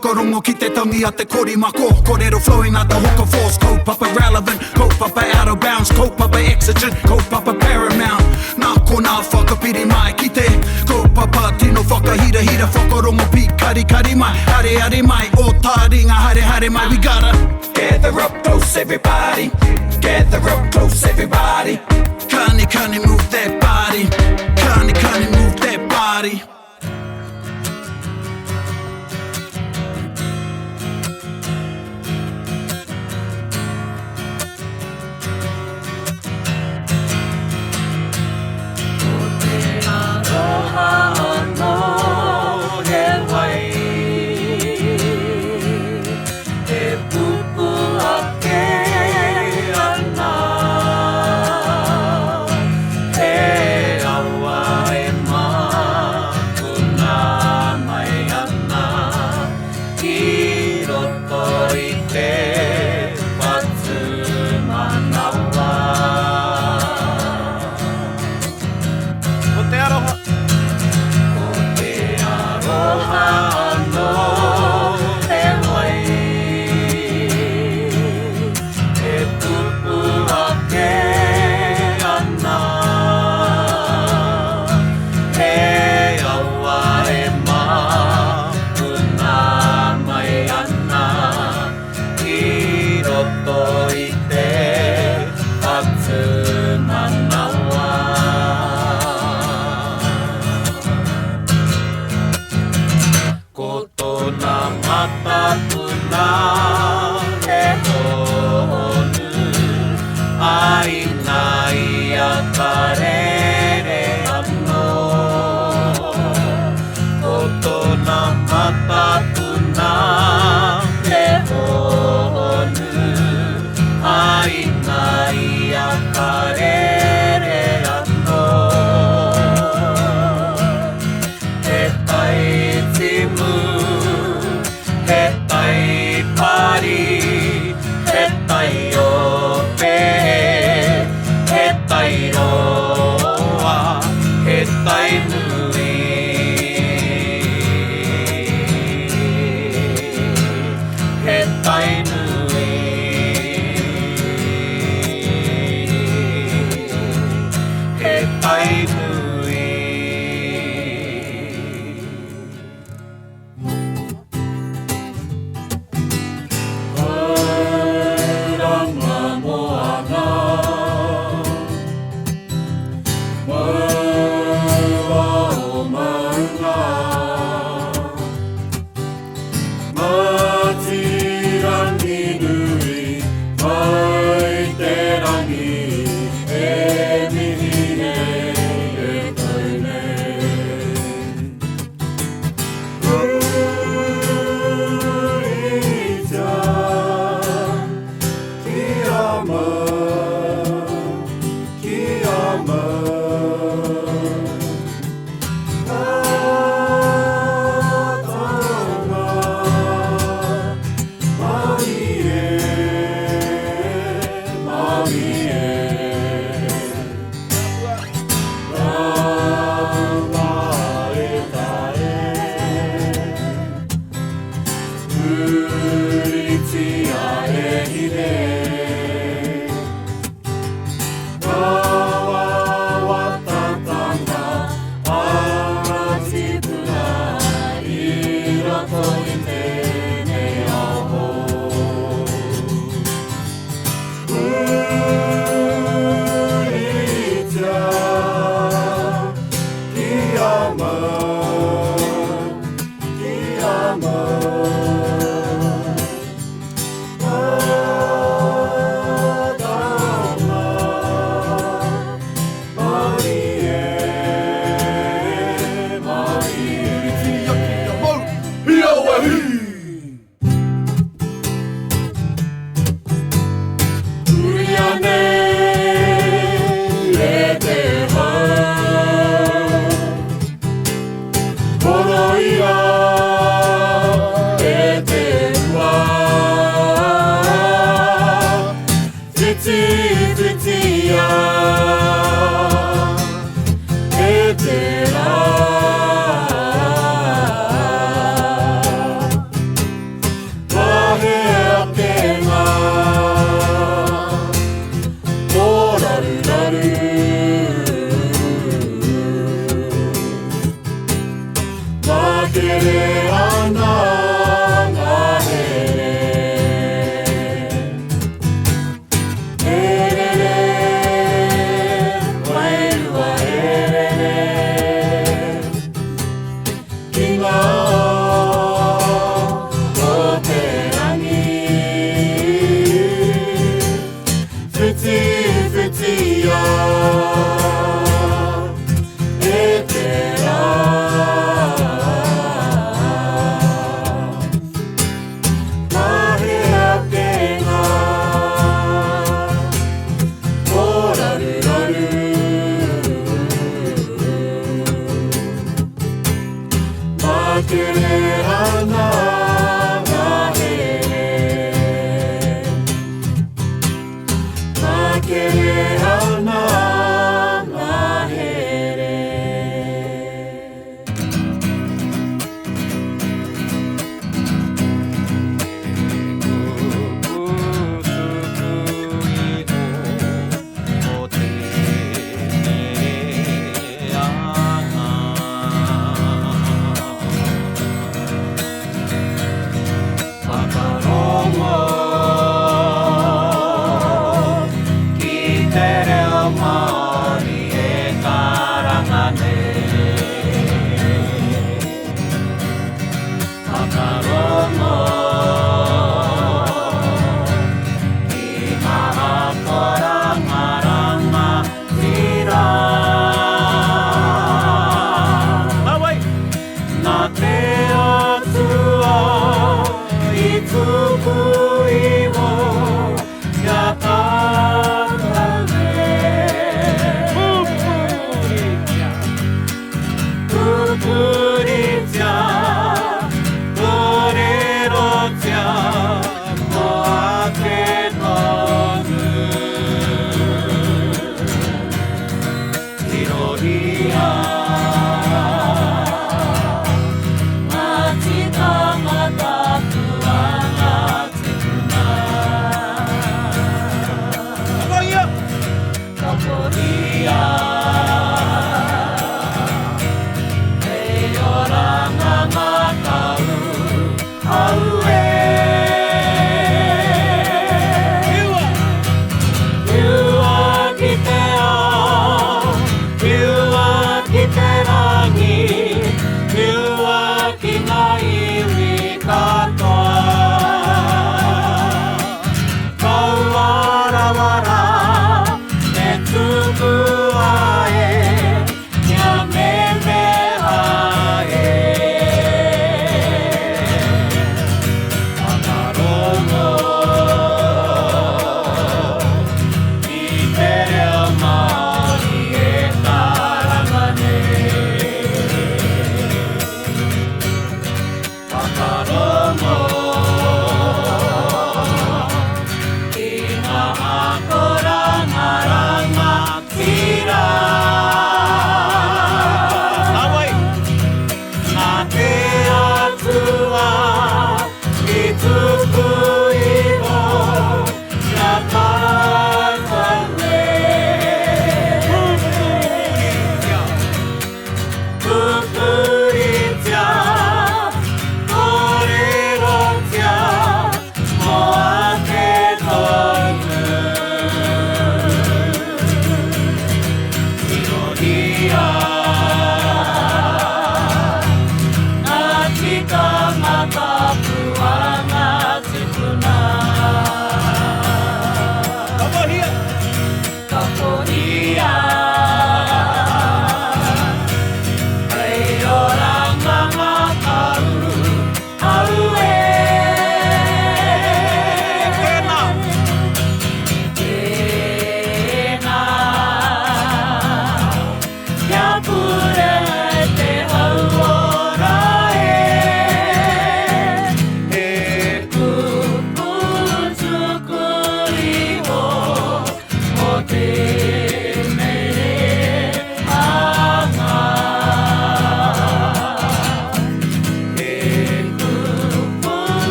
whakarongo ki te tangi a te korimako. Kōrero flowing out the hook of force. Kaupapa relevant, kaupapa out of bounds, kaupapa exigent, kaupapa paramount. Nā ko nā whakapiri mai ki te kaupapa tino whakahira hira whakarongo pi kari kari mai. Hare hare mai, o tā ringa hare hare mai. We gotta gather up close everybody, gather up close everybody. Kani kani move that body, kani kani move that body.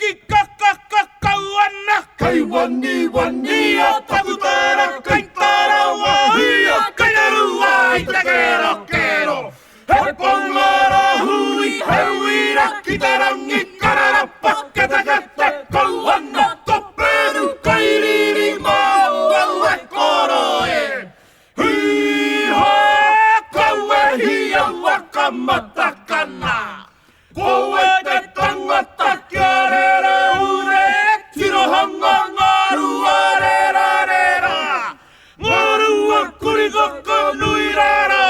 キッ kai wani wani a takutara kai tara wahi a kai tarua i te kero kero. He pongara hui he uira ki te rangi kararapa kete kete kauana koperu kai riri mau au e koro e. Hui hoa kau e hi au a kamatakana. Koe te tangata kia rere ure tirohanga ngaru a rera rera. Ngaru a kurigoko nui rara.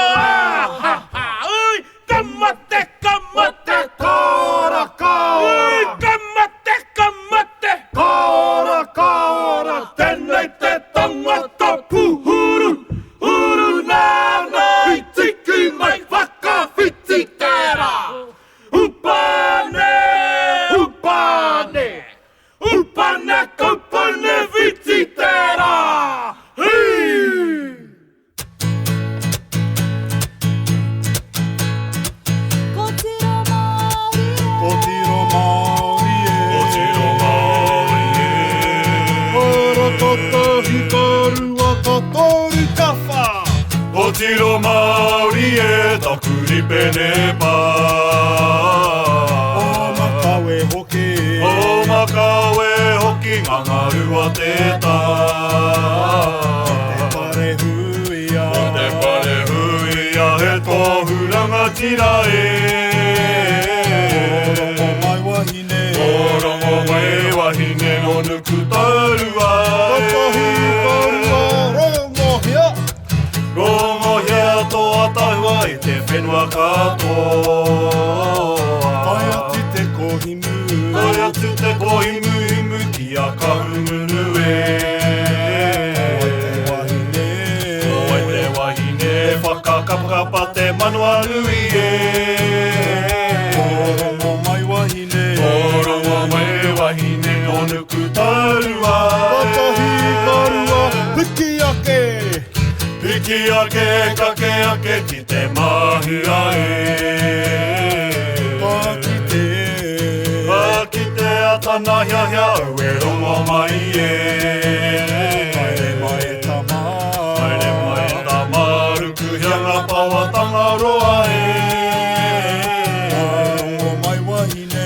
Ha ha ui kamate kamate kora kora. Ui kamate kamate kora kora. Tenei te tangata puhuru huru nana. Hitiki mai whakawhiti tera. Upane, upane, upane, kaupane vititera. Kotiro Maori e, Kotiro Maori e. Ora toto hikaru wa kotori kafa. Kotiro Maori e, takuri pene pa. O makawe hoki ngangaru a te tā. Te pare huia, te pare huia, he tōhuranga tira e. Orongo mai wahine, orongo mai wahine, o nuku taurua e. Tatahi karua, rongo hea. Rongo hea tō atahua i te whenua katoa. Ai atu te kohimu, ai atu te kohimu himu ki a kahungunu e. Oe te wahine, whakakapakapa te manua nui e. Orongo mai wahine, orongo mai wahine, o nuku taurua e. Tatahi karua, hiki ake. Hiki ake, kake ake ki te mahia e. Tana hia hia au e rongo mai e. Haere mai tama, haere mai tama, ruku hianga pawatanga roa e. Rongo mai wahine,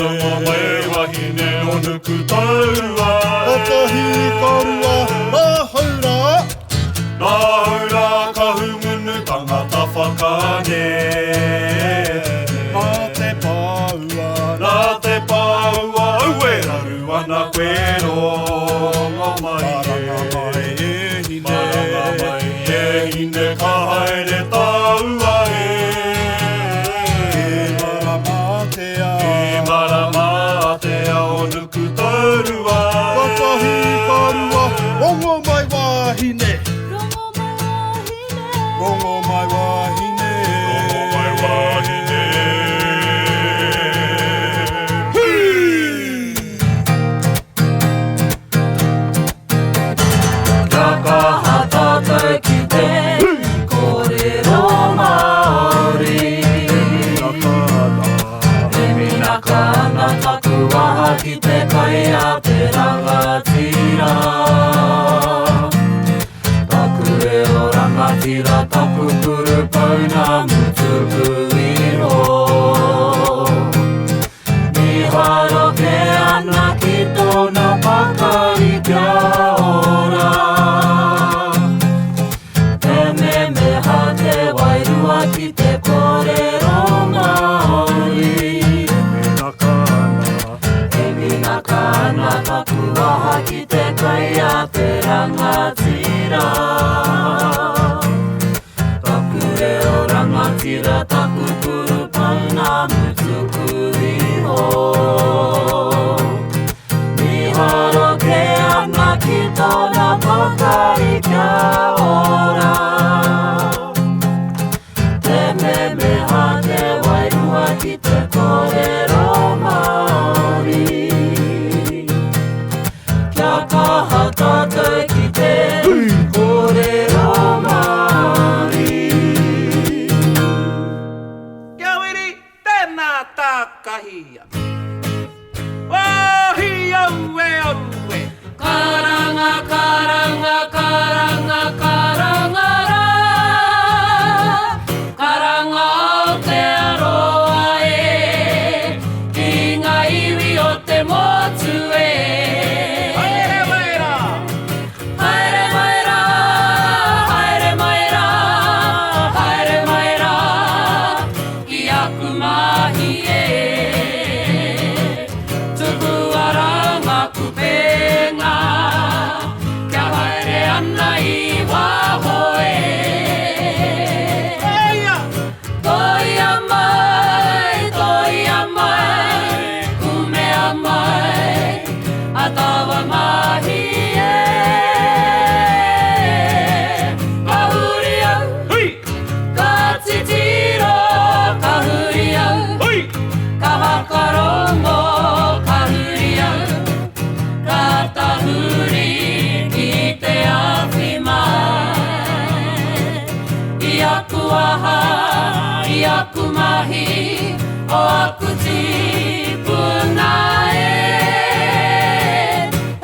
rongo mai wahine, o nuku taurua e. Tatahi karua, nā haura. Nā haura ka humunu tangata whakane. Nā te pāua, nā te pāua. Ana koe rongo mai e. Maranga mai e hine ka haere taua e. E maramatea, e maramatea o nuku taurua e. Tatahi karua, rongo mai wahine. Rongo mai wahine. Rongo mai wahine. Ki te kai a te rangatira. Taku e o rangatira, taku kuru pauna mutuku iro. Miharo ke ana ki tōna pakari kia ora. Te memeha te wairua ki te kōrero Māori. Kana taku aha ki te kai a te rangatira. Taku e o rangatira, taku kuru pauna mutuku iho. Miharo ke ana ki tōna pakari kia ora. Te memeha te wairua ki te kōrero Māori. Kaha tātou ki te kōrero Māori. Kia wiri, tēnā mahi o aku tipuna e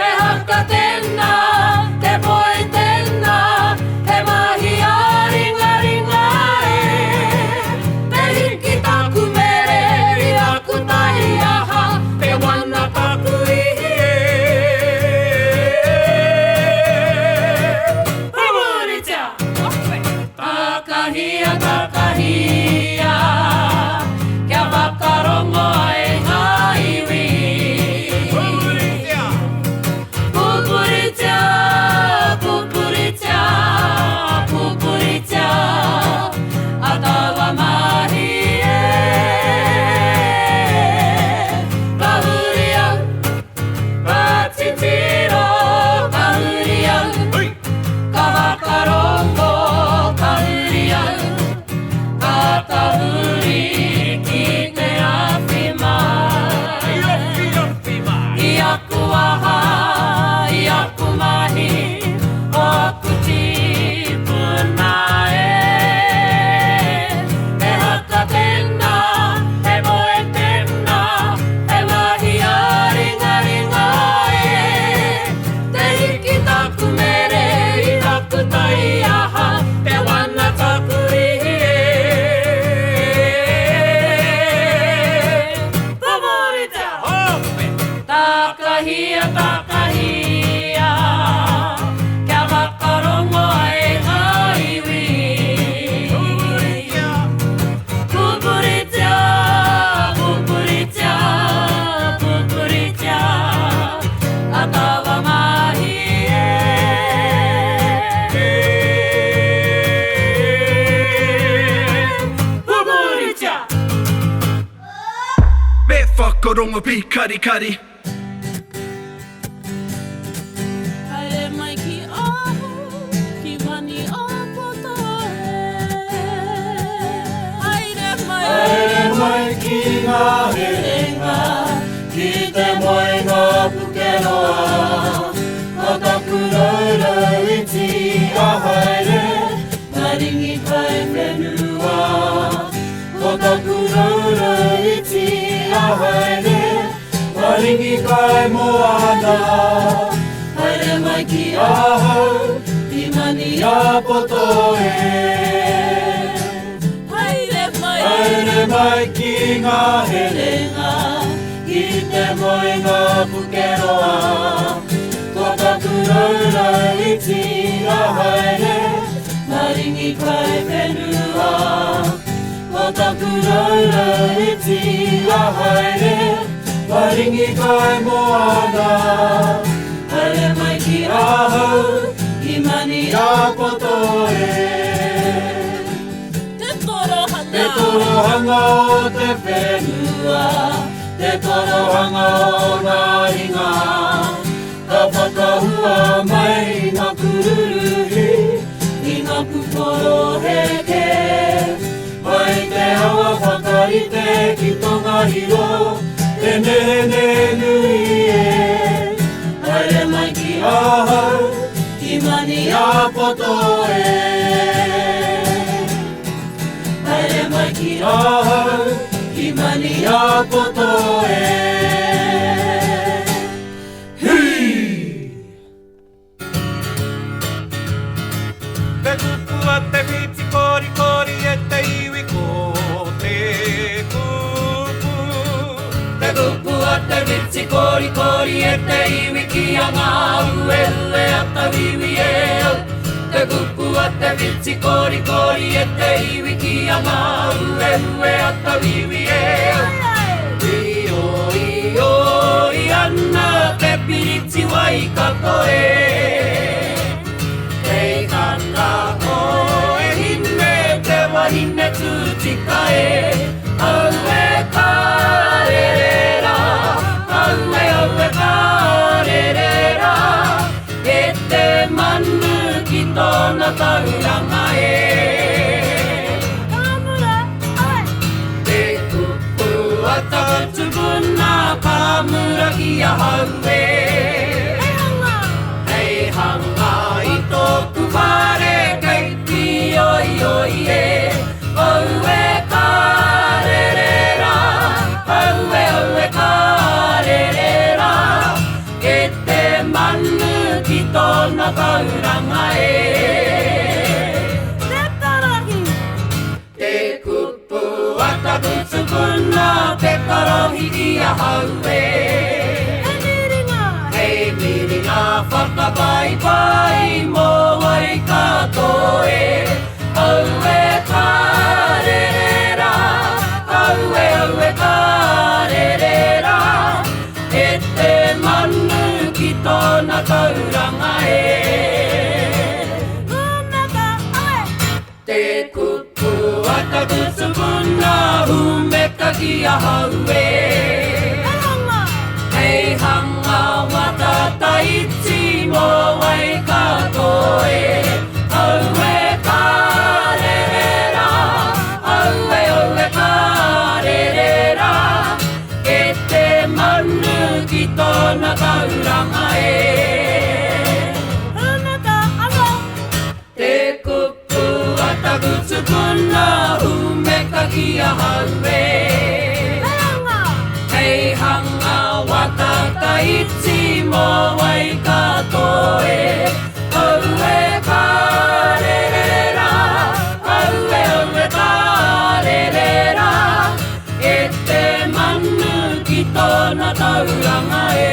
He haka tēnā, te poe tēnā He mahi a ringa ringa e Te hiki taku mere I aku tahi aha Te wana taku ihi e Pamuritia Takahia, takahia Kia whakarongo ai ngā iwi Pupuritia, pupuritia, pupuritia Atawa mahi e Kahuria, patitiro Kahuria, ka whakarongo Kahuria Katahuri ki te awhima I aku aha, I aku mahi O aku tipuna e He haka tēnā, he moe tēnā He mahi a ringa ringa e Te hiki taku mere I taku tai aha Te wana taku ihi e Pamorita Takahia, takahia Kia whakarongo ai ngā iwi Pupuritia, pupuritia, pupuritia Atawa mahi e Pupuritia Me whakarongo pi kari kari Haere mai ki ahu, ki mani a poto e Haere mai ki ngā herenga Ki te moenga pukeroa Ko taku raurau iti a haere Ngā ringi kai whenua Ko taku raurau iti a haere Ngā ringi kai moana Haere mai ki ahau Ki mani a poto e Haere mai ki ngā herenga Ki te moenga pukeroa Ko taku raurau iti a haere Ngā ringi kai whenua Ko taku raurau iti a haere Ngā ringi kai moana Haere mai ki ahau Ki mani a poto e Te torohanga Te torohanga o te whenua Te torohanga o ngā ringa Ka whakahua mai ngā kururuhi I ngā puporo heke Mai te awa whakarite ki tonga hiro Te nene nui e Haere mai ki ahau Ki mani a poto e Haere mai ki ahau Ki mani a poto e Te kupu a te whiti kori kori e te iwi ko te kupu Te kupu a te witi kori kori e te iwi ki a ngā ue ue a ta wiwi e au Te kupu a te witi kori kori e te iwi ki a ngā ue ue a ta wiwi e au I ana te piriti wai kato e Kei kana ko e hine te wahine tūtika e Au e kārerera, au e kārerera E te manu ki tōna tauranga e Te kupu a takatubuna pāmura ki a hau e tauranga e Te karahi Te kupu ata kutsukuna Te karahi ia haue Hei miringa whakapai pai Mō wai katoe Aue karerera Aue karerera E te manu ki tōna tauranga e Te kupu ata kutsukuna Humeka ki a haue Hei hanga watata iti Mō wai katoe Aue karerera Aue karerera E te manu ki tōna tauranga e Te kupu ata kutsukuna Humeka ki a haue Hei hanga watata iti Mō wai katoe Aue karerera Aue karerera E te manu ki tōna tauranga e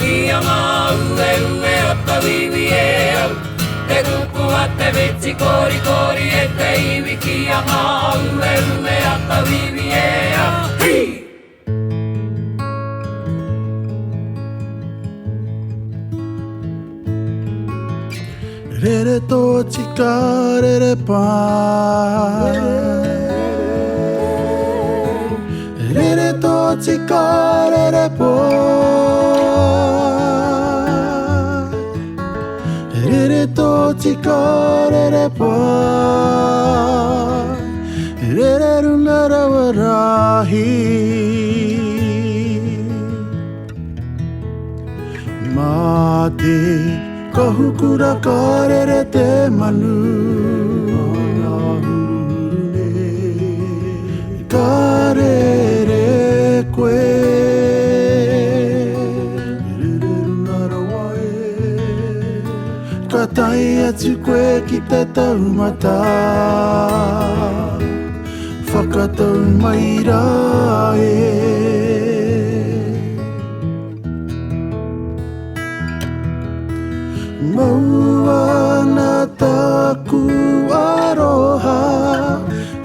Ia ngā ue o ta wiwi e au Te kupu a te viti kori kori e te iwi Ki a ngā ue a ta wiwi e au Hei! Rere tō tika rere pai Rere tō tika rere pai Rere tō tika rere pai Rere runga rawa rahi Mā te kahukura karere te manu Karere koe Ka tai atu koe ki te taumata Whakatau mai rā e Maua na taku aroha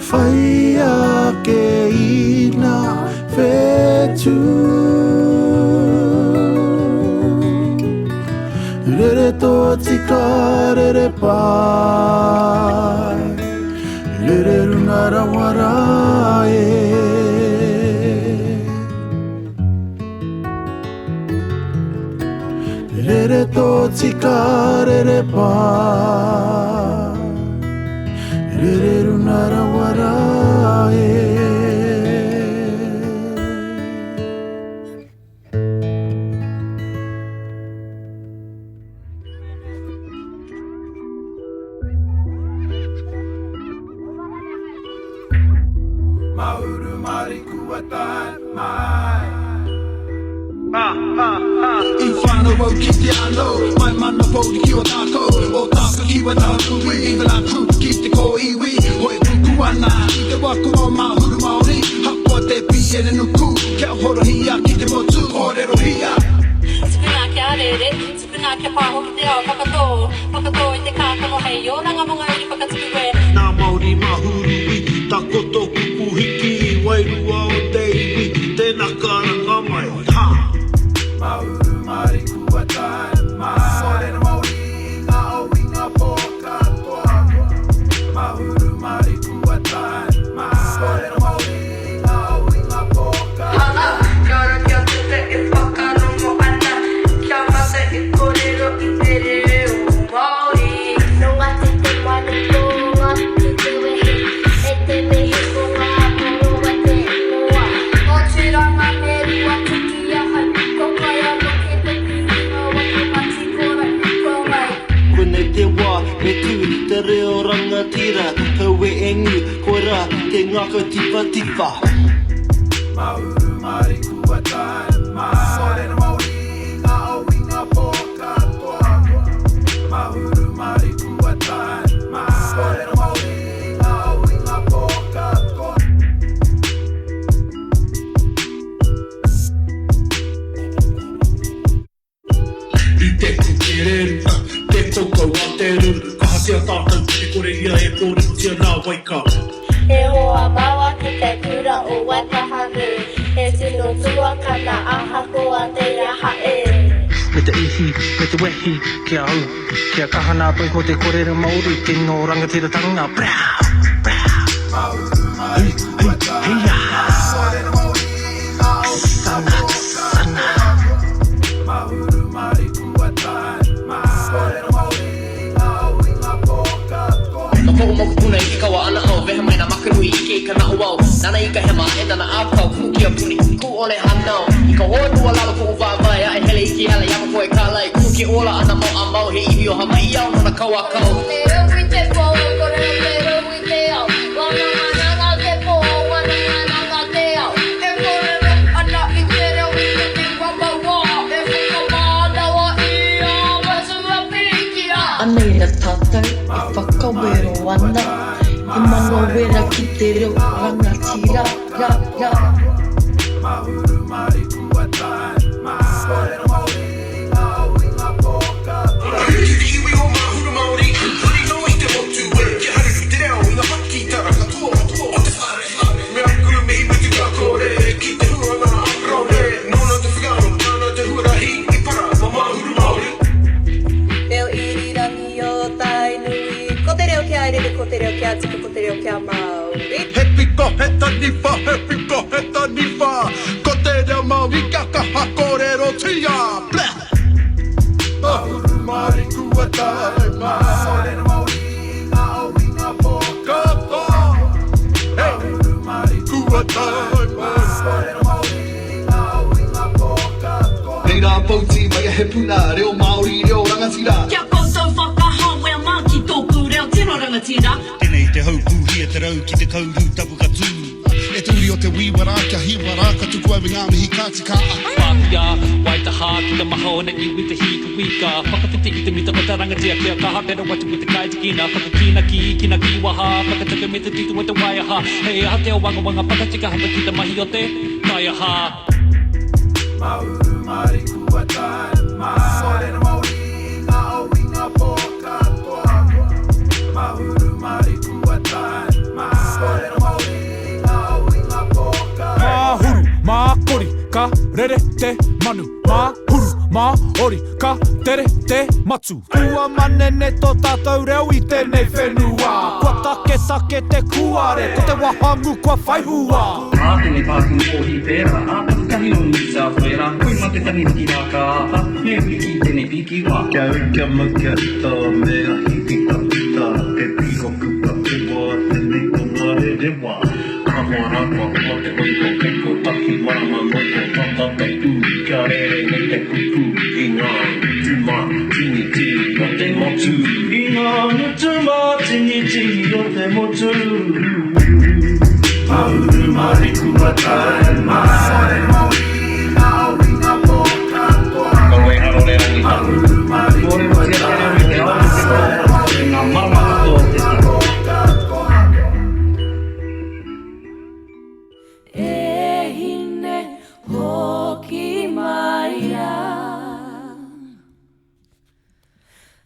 Whai ake ina whetu Rere tō tika rere pai Rere runga rawa rā e Rere tō tika rere pai Rere runga rawa rā e Mahuru mariku atai mai I whanau au ki te ano Mai mana pōri ki o tāko O tāka iwa tāku Even our crew ki te ko iwi Hoi kuku ana I te wako o mahuru maori Hapua te pia ne nuku Kia horohia ki te motu Horero hia Tukuna kia rere, tukuna kia pāhoki te ao Whakatō, whakatō i te kākano hei O ranga monga uri whakatuku e Nā Māori mahuru i Takoto kupu hiki Wairua o te iwi Tēnā karanga mai Ha! Mahuru mariku atai mai Horero maori ngā o inga pōka toa Mahuru mariku atai mai Horero maori ngā o inga pōka Kara kia tute e whakarongo ana Kia mate e kōrero i te reo Māori No ngati te manu toa ki te wehi E te mehi ko ngā koroa te moa O tiranga me rua tuki ahai Ko kai ano ki te kuhinga waki mati kora ko mai Kone te wā, me tūri te reo rangatira Haue engu, koe rā, te ngaka tipa tipa Mahuru mariku atai mai Horero maori ngā o wake up. E hoa maua ki te kura o Waitahanu. E tino tua kana aha koa te aha e. Me te ihi, me te wehi, kia au. Kia kahana pui ko te korero Māori, tino rangatiratanga. Brau, brau. Hei, hei, heia. Sana, sana. Mahuru mari kuatai, korero Māori, ngā ui ngā poka toa. Ka po'o moku puna i ke kawa ana au, wehe mai na makanui i ke ka nahu au. Nana i ka hema, e nana apau, ku kia puni, ku ole hanau. I ka hoatua lalo ku uwawai, a e hele i ki ala, yama koe ka lai. Ku ki ola ana mau a mau, he ihi o hama i au, nana kawa kau. Anei na tātou, e whakawero ana. E mano wera ki te reo rangatira, ra, ra. Mahuru mari kuatai, korero Māori, ngā ui ngā poka toa. Iwi o mahuru Māori, huri no i te motu e. Ki haru te reo i ngā paki tara katoa. O te whare, me akuru me iwi te kakore. Ki te huanga aprone, nona te whiano, nana te huarahi i para, ma mahuru Māori. Reo irirangi o tai nui, ko te reo kia rere, ko te reo kia tika, ko te reo kia Māori. He piko he taniwha, he piko he taniwha. Ko te reo Māori kia kaha kōrero tia. Blah! Mahuru mari kuatai, korero Māori, ngā ui ngā poka toa. Mahuru mari kuatai, korero Māori, ngā ui ngā poka toa. Reira pauti mai he puna, reo Māori, reo rangatira. Kia koutou whakahawea mā ki tōku reo tino rangatira. Tēnei te hau pūhia te rau ki te kauru tapu ka tū. E tūri o te wīwara kia hiwara ka tuku au i ngā mihi kāti kā. Pāpia, Waitaha, ki te maha o ne iwi te hika wika. Whakawhiti i te mita o te rangatia kia kaha tera watu i te kai te kina. Whakakina ki, kina ki waha, whakataka me te titu o te waiaha. Hei aha te o wanga wanga whakatika hapa ki te mahi o te kaiaha. Mahuru mari kuatai, korero Māori, ngā ui ngā poka toa. Mahuru mari kuatai, korero Māori, ngā ui ngā poka toa. Mahuru, makori, ka rere te manu. Mahuru, maori, ka tere te matu. Kua manene tō tātou reo i tēnei whenua. Kua take te kuare, ko te wahangu kua whaihua. Ātene pākunu o hi pēra, ātaku kahi o nisa whera. Koe mā te tani ki rā ka aha, me wiki tēnei piki wā. Kia ukia mukia tā mea hiki ta pita. Te piko kuta te wā, tēnei o ngā re re wā. Kamoa rākua, o te oiko, keko taki marama moiko. Whakaka tū, kia rere me te kupu. I ngā tuma, tini ti, o te motu. I ngā tuma, tini ti, o te motu. Mahuru mari kuatai, korero Māori, ngā ui ngā poka toa. Koe haro re rangi. Mahuru mari Kore mo tia te reo i te ao te kō. Ngā marama kato te ti. poka toa. E hine hoki mai a.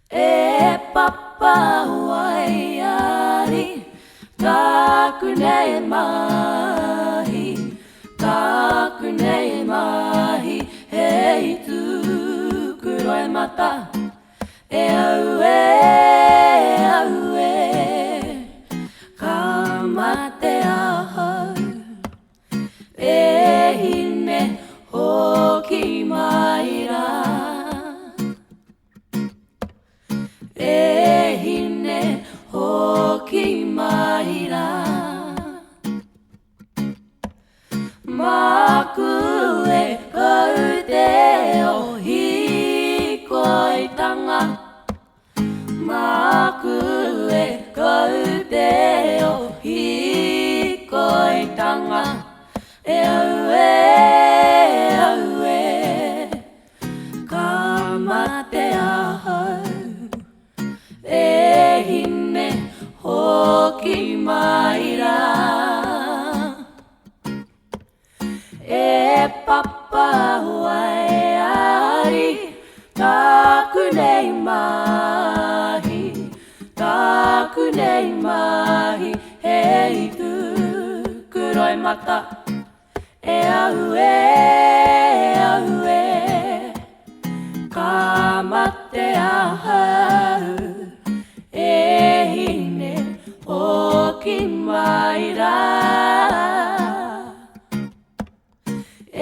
E papa wai ari, kaku nei mahi, kaku nei mahi. Hei tūku roi mata, e au e, ka mate ahau. E hine hoki mai rā. E hine hoki mai rā. Maku e kau te o hikoitanga. Maku e kau te o hikoitanga. E au e, ka mate ahau. E hine hoki mai rā. E papa wai ari, taku nei mahi, taku nei mahi. mata e au e ka mate a hau e hine o ki mai rā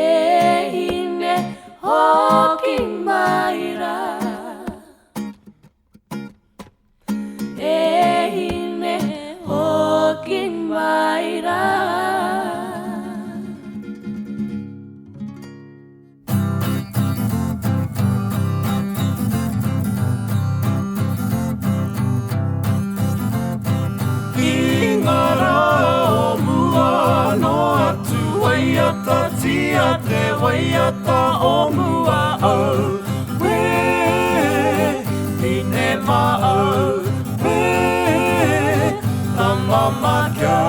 e hine o ki mai rā e hine o ki mai rā Waiata tia te waiata o mua au We Hine ma au We Tamama kia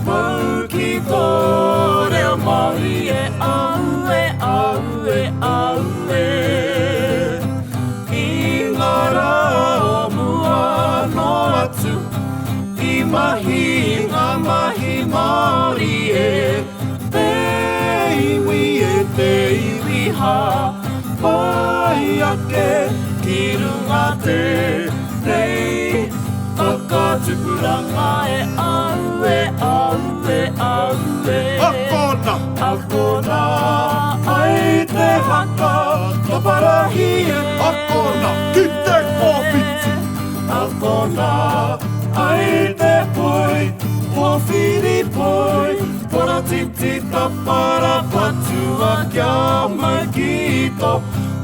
Mau ki tō reo mahi e au e au e au e I ngā rā o mua no atu I mahi ngā mahi Māori e Te iwi ha Pai ake Ki runga te rei Whakatupuranga e au e au e au e Akona Akona Ai te haka Kaparahi e Akona Ki te kōwhiti Akona Ai te poi Pōwhiri poi Pora titi tapara patua kia mai kito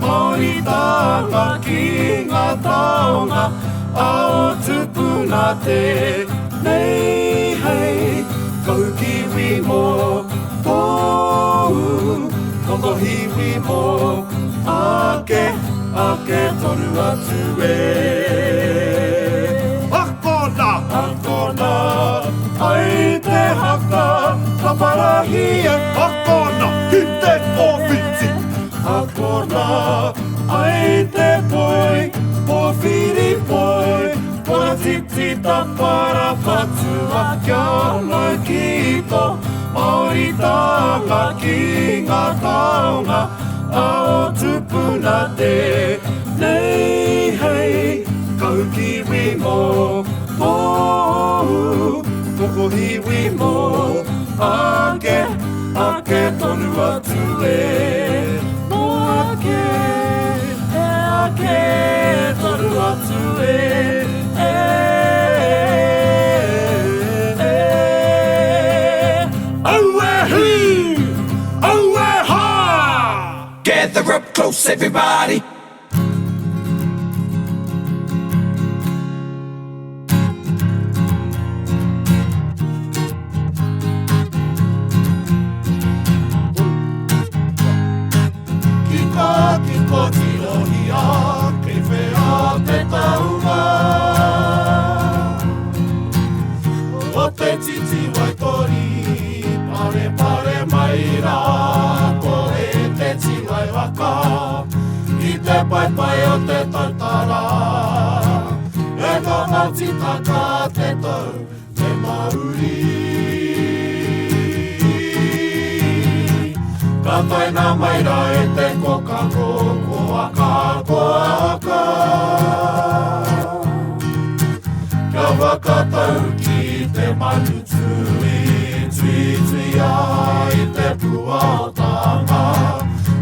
Māori tanga ki ngā taonga Ao tupuna te nei hei Kau kiwi mō tōu Kongo hiwi mō ake Ake toru atu e Akona Akona Ai te haka Kaparahi e Akona Ki te kōwhiti Akona Ai te poi Pōwhiri poi Pora titi tapara patua Kia mai kito Māori tanga ki ngā taonga Ao tupuna te nei hei Kau kiwi mō tōu Koko hiwi mō ake, ake tonu atu e Mō ake, ake tonu atu e Au e hi, au e ha Gather up close everybody Pai pai o te tautara E ngā mauti taka te tau te mauri Ka taina maira e te kokako ko aka Ka wakatau ki te manu tui ai te pua o tanga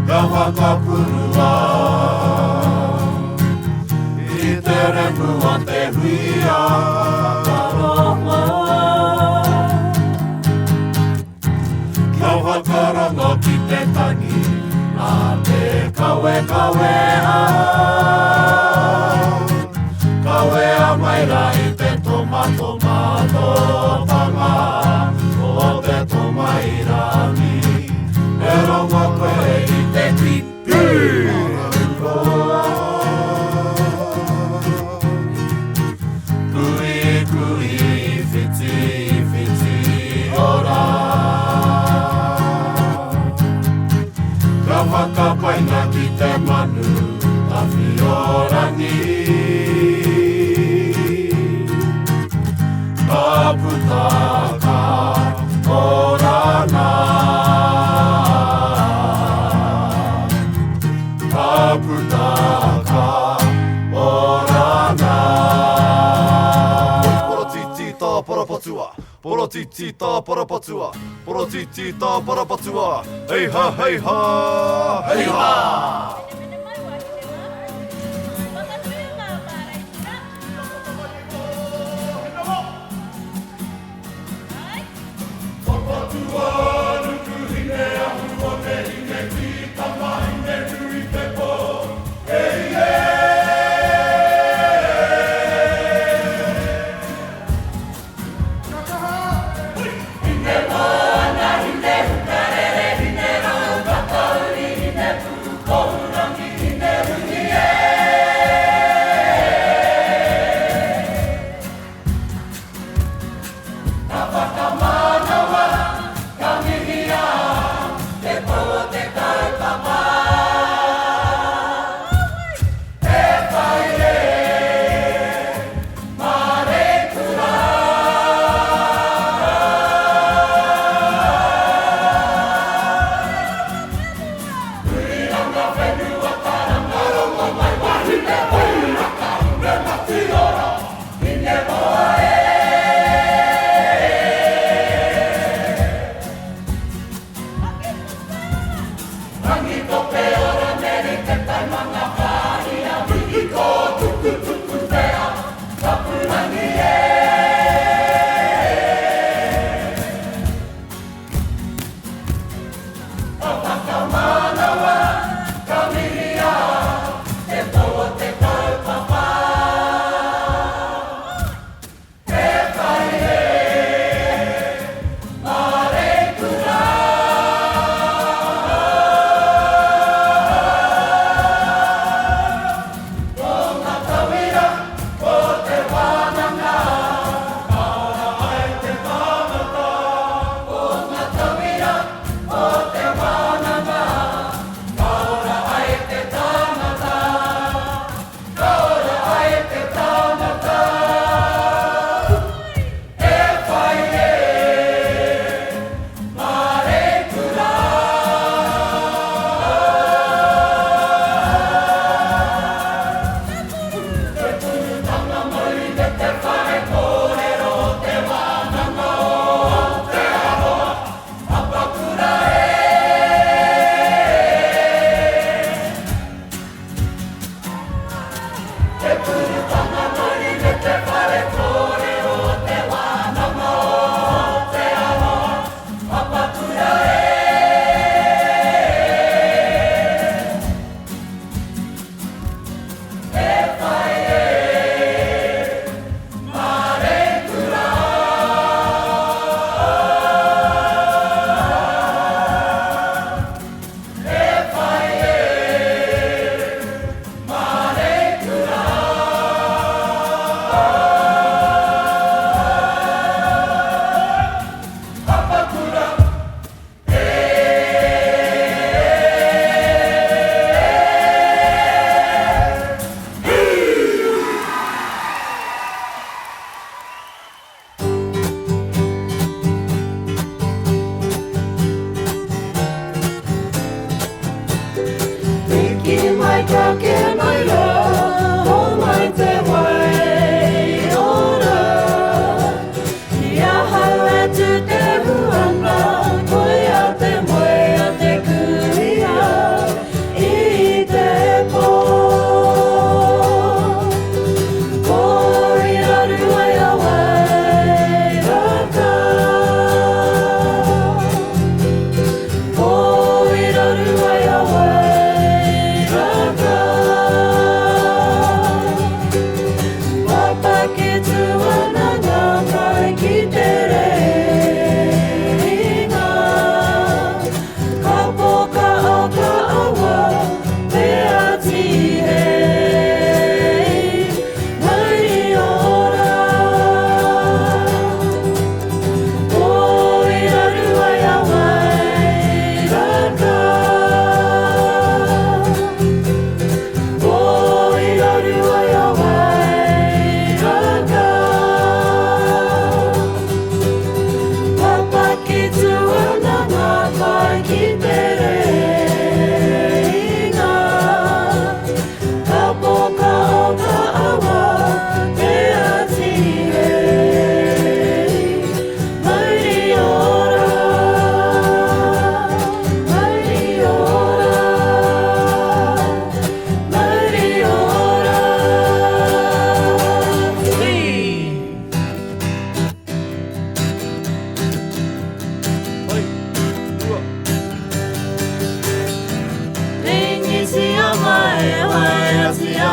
Ka wakapurua I te repu a te huia Karonga Ka wakaranga ki te tangi A te kawe a Kawe a maira I te tomato tanga O te tomairangi E rongo koe I te pipi Kui fiti ora Ka whakapainga ki te manu Tawhi Porotitita parapatua, porotitita parapatua. Hey ha, hey ha, hey ha.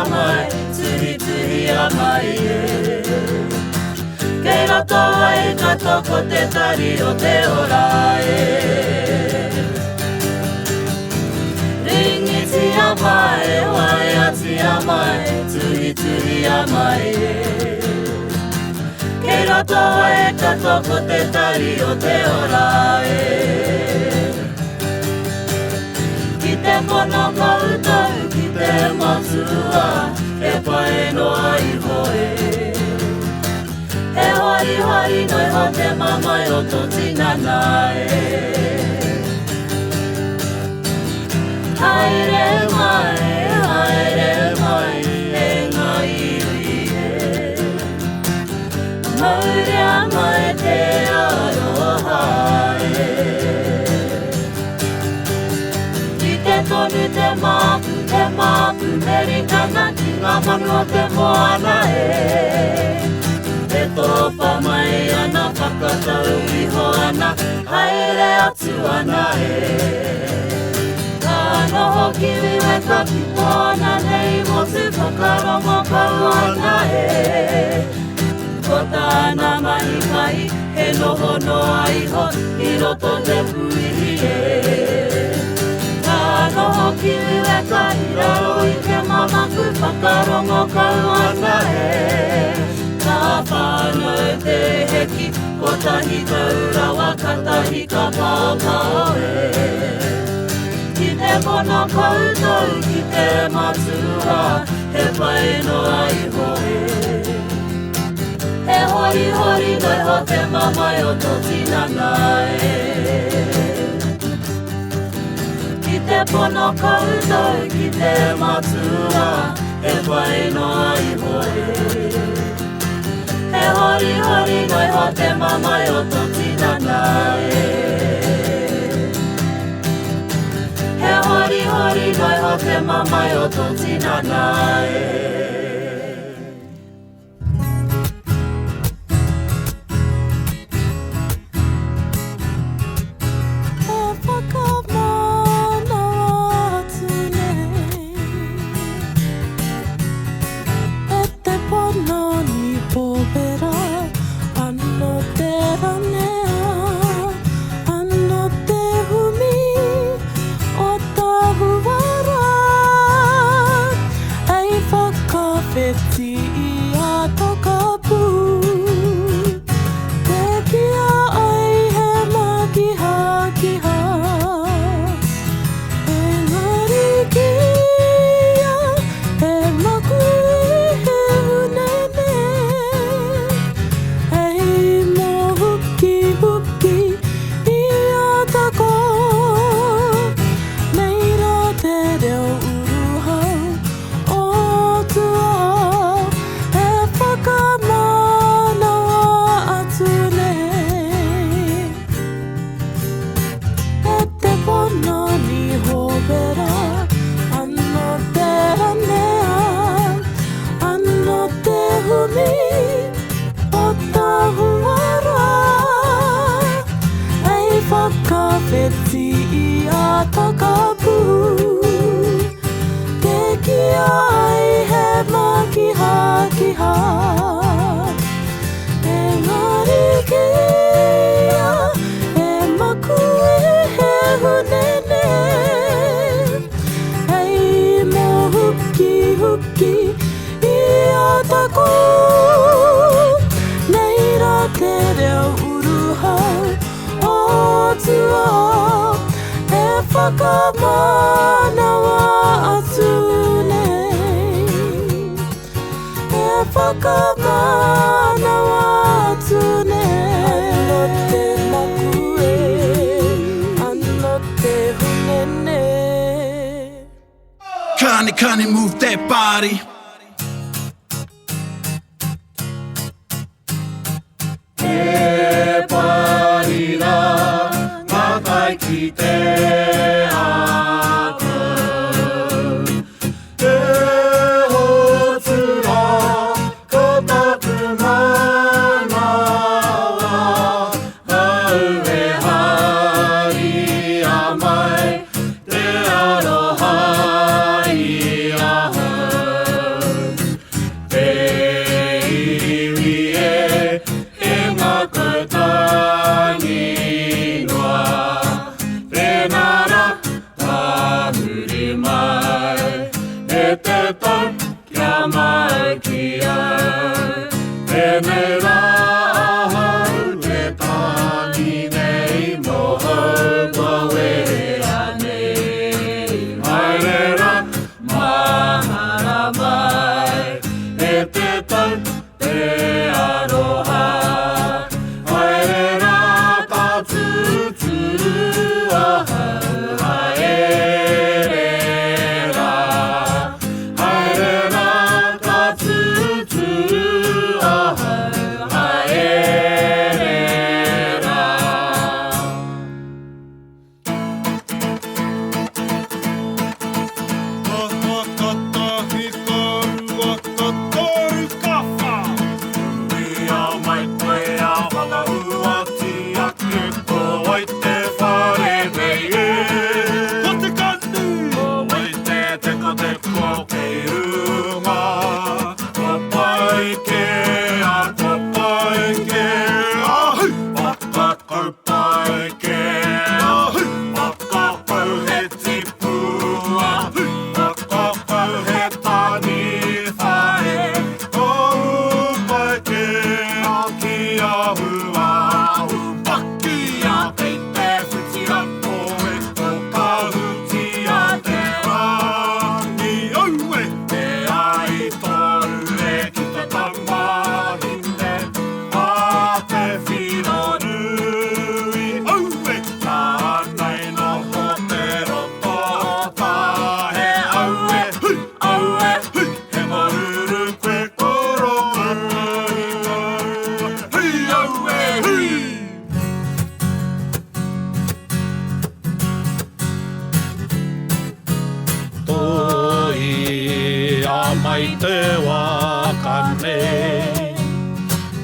甘いつりつり甘いケロとワイカとコテタリオテオラエリンギチ甘いワイアチ甘いつりつり甘いケロとワイカとコテタリオテオラエ来てこの子歌う来て待つわエパエの愛ほえへほりほりのいほてままよとちななえ入れまえ入れまええがいりえむりゃまえてあろはえいてとにてまくねりかなきがまのてもあなえとパマエアナパカタウイホアナハイレアツワナエカノホキウエカキポアナネイモスパカロモカウアナエコタナマイカイヘノホノアイホヒロトテプイエカノホキウエカヒラオイケママクパカロモカウアナエカパのてへきコタヒカウラワカタヒカパオパオエ来てこの子歌う来て待つわヘパエの愛ほえへほりほりのいほてままよとちななえ来てこの子歌う来て待つわヘパエの愛ほえへほりほりのいほてままよとちななえへほりほりのいほてままよとちななえConnie, move that body. Hey, body, na, matai kite aku. Tehotsura, kotaku mana wa, haue hari amai, te aroha. 巻いてわかんねえ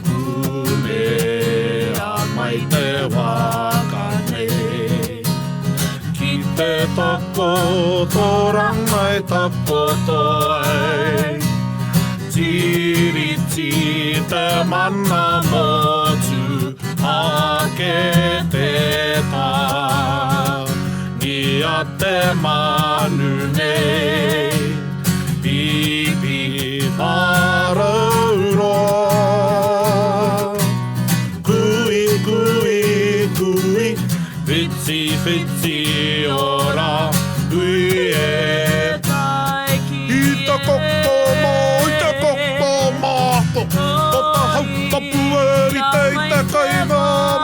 梅甘いてわかんねえ来てたことらないたことへちりちてまんなもつ開けてた似合ってまぬねビビファルログイグイグイフィッチフィッチオラウイエいたここもいたここもとたはったぷえりていてかいが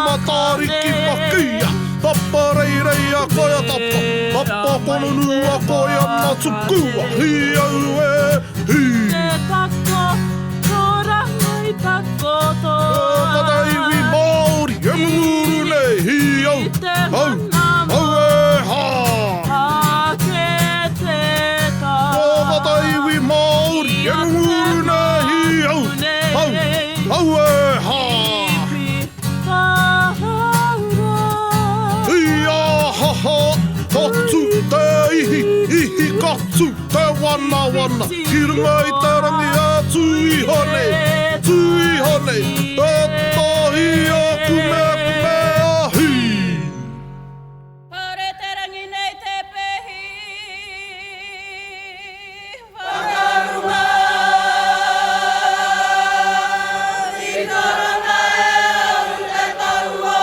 またりきまきやタッパレイレイヤコヤタッパタッパこのぬわこやまつくわひやうえひたことらないたことまだいびもりやむるねひやうはうはけてたまだいびもりやむるねひやうはうはかつていひかつてわなわなひるがいたらにやついはねついはねあったいやくめくめあひパレテラギネイテペヒファガルマイガラナエウレタウワ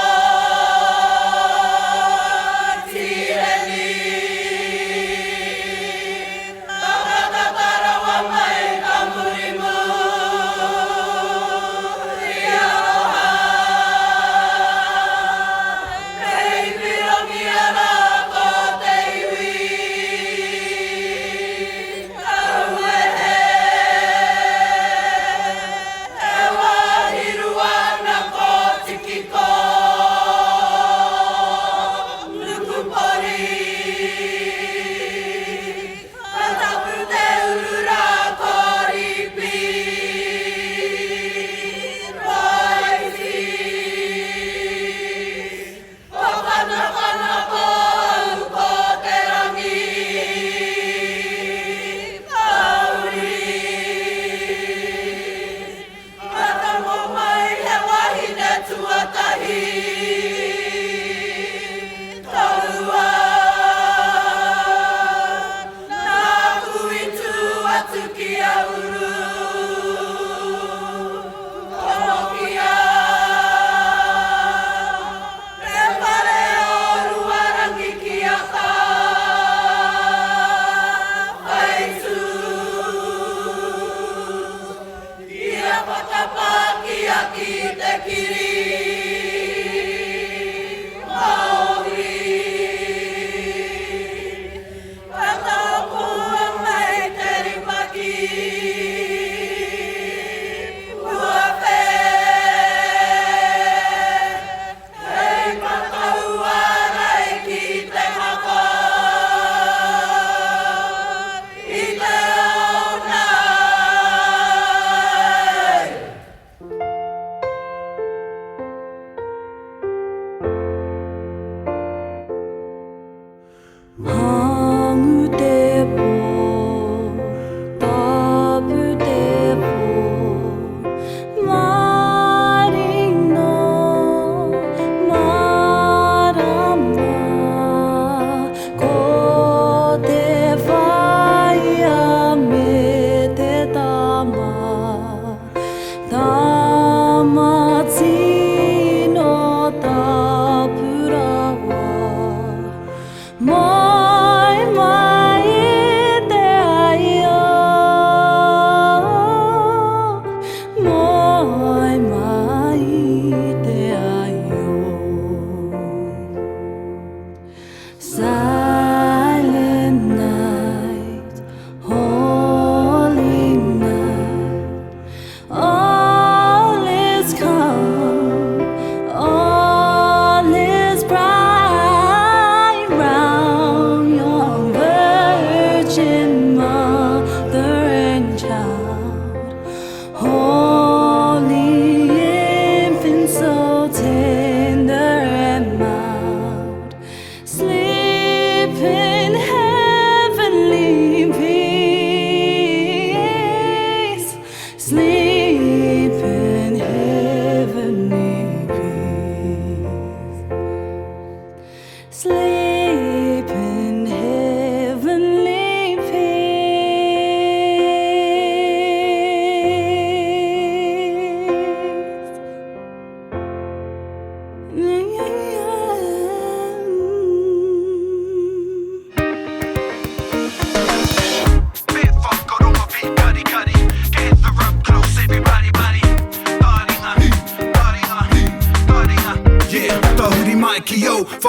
more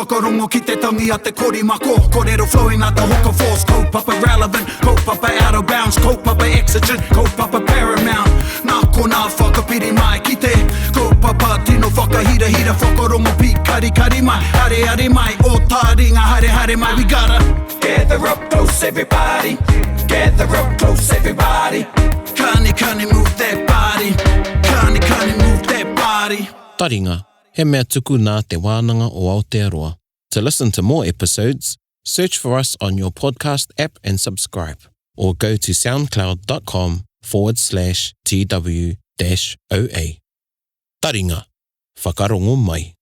whakarongo ki te tangi a te korimako. Kōrero flowing at the hooker force. Kaupapa relevant, kaupapa out of bounds, kaupapa exigent, kaupapa paramount. Nā ko nā whakapiri mai ki te kaupapa tino whakahira hira whakarongo pi kari kari mai. Hare hare mai, o tā ringa hare hare mai. We gotta gather up close everybody, gather up close everybody. Kani move that body, kani move that body. Taringa, he mea tuku nā te wānanga o Aotearoa. To listen to more episodes, search for us on your podcast app and subscribe, or go to soundcloud.com/TW-OA. Taringa, whakarongo mai.